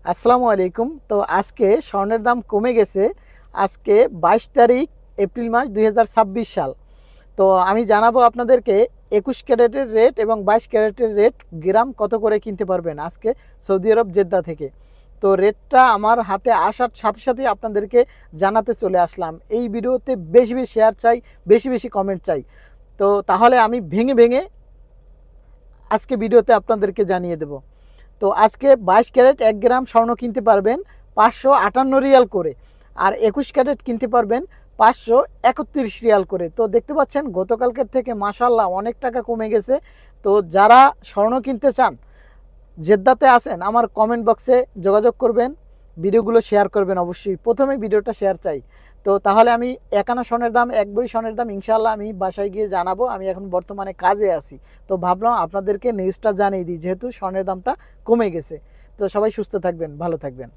আসসালামু আলাইকুম। তো আজকে স্বর্ণের দাম কমে গেছে। আজকে 22 তারিখ এপ্রিল মাস 2026 সাল। তো আমি জানাবো আপনাদেরকে 21 ক্যারেটের রেট এবং 22 ক্যারেটের রেট গ্রাম কত করে কিনতে পারবেন আজকে সৌদি আরব জেদ্দা থেকে। তো রেটটা আমার হাতে আসার সাথে সাথেই আপনাদেরকে জানাতে চলে আসলাম। এই ভিডিওতে বেশি বেশি শেয়ার চাই, বেশি বেশি কমেন্ট চাই। তো তাহলে আমি ভেঙে ভেঙে আজকে ভিডিওতে আপনাদেরকে জানিয়ে দেব। তো আজকে 22 ক্যারেট 1 গ্রাম স্বর্ণ কিনতে পারবেন 558 রিয়াল করে, আর 21 ক্যারেট কিনতে পারবেন 531 রিয়াল করে। তো দেখতে পাচ্ছেন গতকালকের থেকে মাশাল্লাহ অনেক টাকা কমে গেছে। তো যারা স্বর্ণ কিনতে চান, জেদ্দাতে আছেন, আমার কমেন্ট বক্সে যোগাযোগ করবেন, ভিডিওগুলো শেয়ার করবেন। অবশ্যই প্রথমে ভিডিওটা শেয়ার চাই। তো তাহলে আমি একানা স্বর্ণের দাম, এক ভরি স্বর্ণের দাম ইনশাআল্লাহ আমি বাসায় গিয়ে জানাবো। আমি এখন বর্তমানে কাজে আছি, তো ভাবলাম আপনাদেরকে নিউজটা জানিয়ে দিই, যেহেতু স্বর্ণের দামটা কমে গেছে। তো সবাই সুস্থ থাকবেন, ভালো থাকবেন।